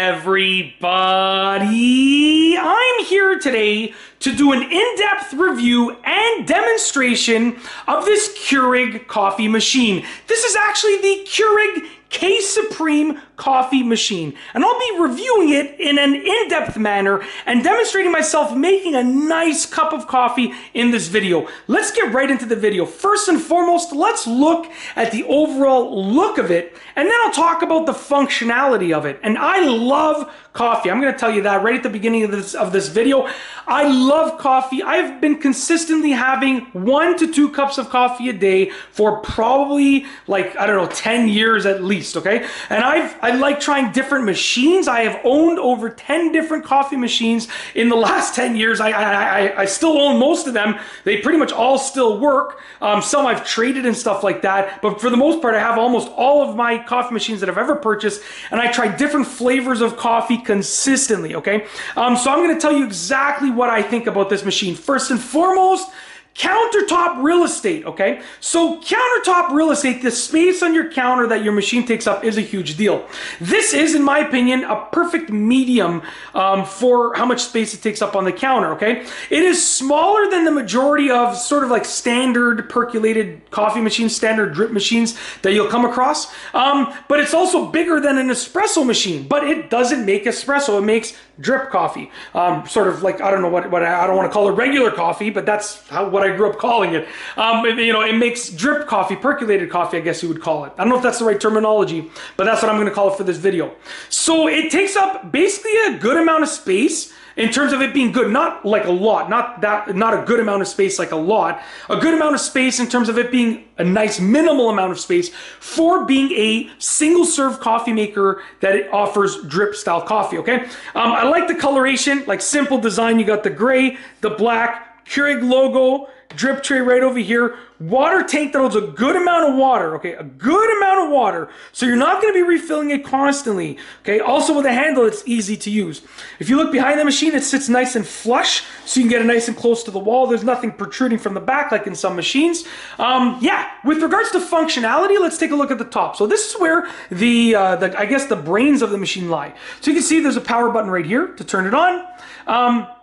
everybody? I'm here today to do an in-depth review and demonstration of this Keurig coffee machine. This is actually the Keurig K-Supreme coffee machine, and I'll be reviewing it in an in-depth manner and demonstrating myself making a nice cup of coffee in this video. Let's get right into the video. First and foremost, let's look at the overall look of it, and then I'll talk about the functionality of it. And I love coffee. I'm going to tell you that right at the beginning of this video. I love coffee. I've been consistently having 1 to 2 cups of coffee a day for probably, like, I don't know, 10 years at least, okay? And I like trying different machines. I have owned over 10 different coffee machines in the last 10 years. I still own most of them. They pretty much all still work. Some I've traded and stuff like that, but for the most part, I have almost all of my coffee machines that I've ever purchased, and I try different flavors of coffee consistently, okay? So I'm going to tell you exactly what I think about this machine. First and foremost, countertop real estate, okay? So countertop real estate, the space on your counter that your machine takes up is a huge deal. This is, in my opinion, a perfect medium for how much space it takes up on the counter, okay? It is smaller than the majority of sort of like standard percolated coffee machines, standard drip machines that you'll come across, but it's also bigger than an espresso machine, but it doesn't make espresso, it makes drip coffee. Sort of like, I don't know what I don't want to call it regular coffee, but that's what I grew up calling it. You know, it makes drip coffee, percolated coffee, I guess you would call it. I don't know if that's the right terminology, but that's what I'm going to call it for this video. So it takes up basically a good amount of space in terms of it being good, not like a lot, not a good amount of space like a lot, a good amount of space in terms of it being a nice minimal amount of space for being a single serve coffee maker that it offers drip style coffee, okay? I like the coloration, like simple design. You got the gray, the black, Keurig logo, drip tray right over here, water tank that holds a good amount of water, okay, a good amount of water, so you're not going to be refilling it constantly, okay? Also with a handle, it's easy to use. If you look behind the machine, it sits nice and flush, so you can get it nice and close to the wall. There's nothing protruding from the back like in some machines. Yeah, with regards to functionality, let's take a look at the top. So this is where I guess the brains of the machine lie. So you can see there's a power button right here to turn it on.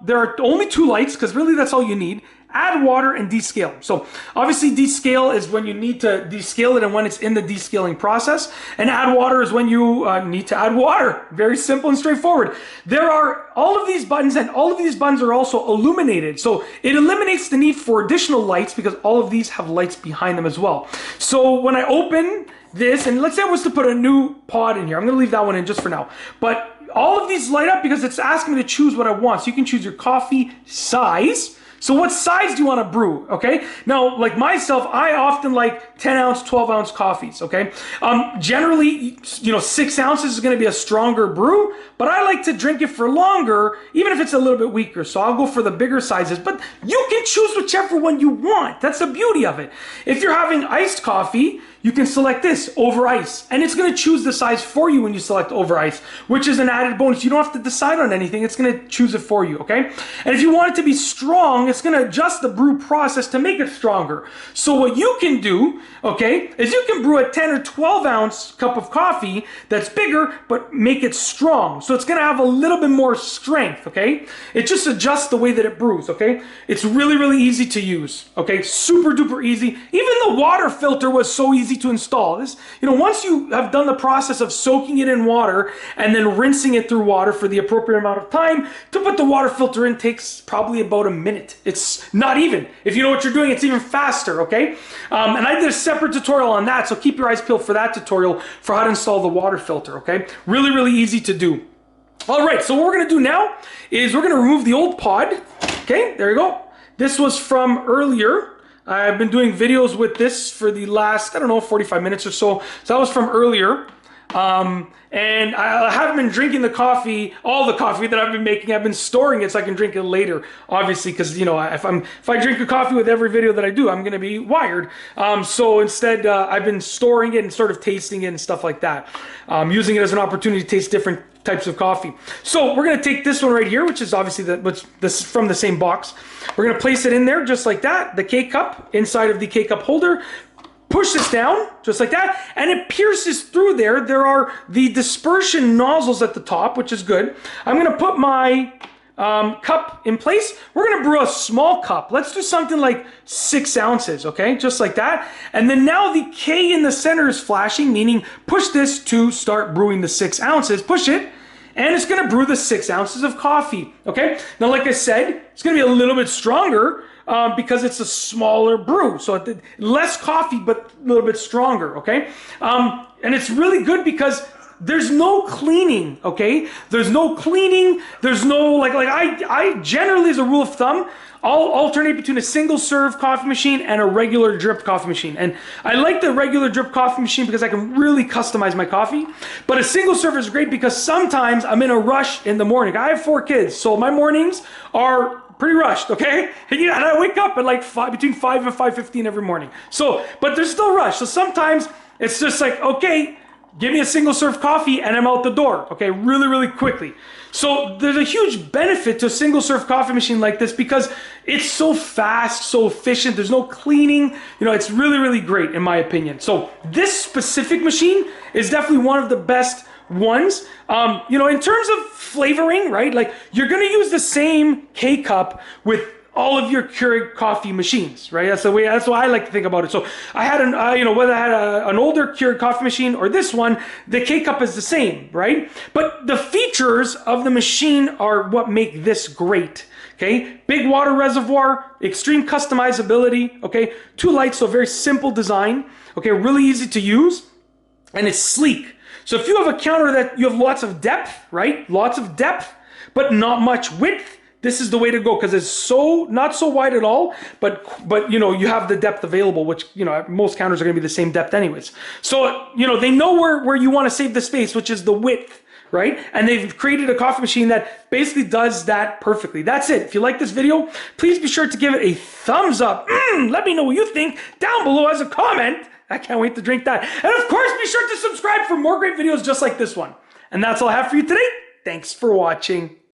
There are only 2 lights, because really that's all you need. Add water and descale. So obviously descale is when you need to descale it and when it's in the descaling process. And add water is when you need to add water. Very simple and straightforward. There are all of these buttons, and all of these buttons are also illuminated. So it eliminates the need for additional lights because all of these have lights behind them as well. So when I open this, and let's say I was to put a new pod in here, I'm going to leave that one in just for now. But all of these light up because it's asking me to choose what I want. So you can choose your coffee size. So what size do you want to brew, okay? Now, like myself, I often like 10 ounce, 12 ounce coffees, okay? Generally, you know, 6 ounces is going to be a stronger brew, but I like to drink it for longer, even if it's a little bit weaker. So I'll go for the bigger sizes, but you can choose whichever one you want. That's the beauty of it. If you're having iced coffee, you can select this over ice, and it's going to choose the size for you when you select over ice, which is an added bonus. You don't have to decide on anything. It's going to choose it for you, okay? And if you want it to be strong, it's going to adjust the brew process to make it stronger. So what you can do, okay, is you can brew a 10 or 12 ounce cup of coffee that's bigger, but make it strong. So it's going to have a little bit more strength, okay? It just adjusts the way that it brews, okay? It's really, really easy to use, okay? Super duper easy. Even the water filter was so easy to install. This, you know, once you have done the process of soaking it in water and then rinsing it through water for the appropriate amount of time, to put the water filter in takes probably about a minute. It's not even. If you know what you're doing, it's even faster, okay? And I did a separate tutorial on that, so keep your eyes peeled for that tutorial for how to install the water filter, okay? Really, really easy to do. All right, so what we're going to do now is we're going to remove the old pod. Okay, there you go. This was from earlier. I've been doing videos with this for the last, I don't know, 45 minutes or so. So that was from earlier. And I haven't been drinking the coffee, all the coffee that I've been making. I've been storing it so I can drink it later, obviously, because, you know, if I drink a coffee with every video that I do, I'm going to be wired. So instead, I've been storing it and sort of tasting it and stuff like that, using it as an opportunity to taste different types of coffee. So we're going to take this one right here, which is obviously this from the same box. We're going to place it in there just like that, the K-cup inside of the K-cup holder. push this down, just like that, and it pierces through there. There are the dispersion nozzles at the top, which is good. I'm gonna put my cup in place. We're gonna brew a small cup. Let's do something like 6 ounces, okay? Just like that. And then now the K in the center is flashing, meaning push this to start brewing the 6 ounces. Push it, and it's gonna brew the 6 ounces of coffee, okay? Now, like I said, it's gonna be a little bit stronger because it's a smaller brew. So less coffee, but a little bit stronger, okay? And it's really good because there's no cleaning, okay? There's no cleaning. There's no, like I generally, as a rule of thumb, I'll alternate between a single serve coffee machine and a regular drip coffee machine. And I like the regular drip coffee machine because I can really customize my coffee. But a single serve is great because sometimes I'm in a rush in the morning. I have 4 kids, so my mornings are pretty rushed, okay? And I wake up at like between 5 and 5:15 every morning. So, but there's still rush. So sometimes it's just like, okay, give me a single serve coffee and I'm out the door, okay? Really, really quickly. So there's a huge benefit to a single serve coffee machine like this because it's so fast, so efficient. There's no cleaning. It's really, really great in my opinion. So this specific machine is definitely one of the best ones. In terms of flavoring, right? Like you're gonna use the same K-Cup with all of your Keurig coffee machines, right? That's why I like to think about it. So I had whether I had an older Keurig coffee machine or this one, the K-Cup is the same, right? But the features of the machine are what make this great, okay? Big water reservoir, extreme customizability, okay? 2 lights, so very simple design, okay? Really easy to use, and it's sleek. So if you have a counter that you have lots of depth, right? Lots of depth, but not much width, this is the way to go because it's not so wide at all, but you have the depth available, which most counters are going to be the same depth anyways. So they know where you want to save the space, which is the width, right? And they've created a coffee machine that basically does that perfectly. That's it. If you like this video, please be sure to give it a thumbs up. Let me know what you think down below as a comment. I can't wait to drink that. And of course, be sure to subscribe for more great videos just like this one. And that's all I have for you today. Thanks for watching.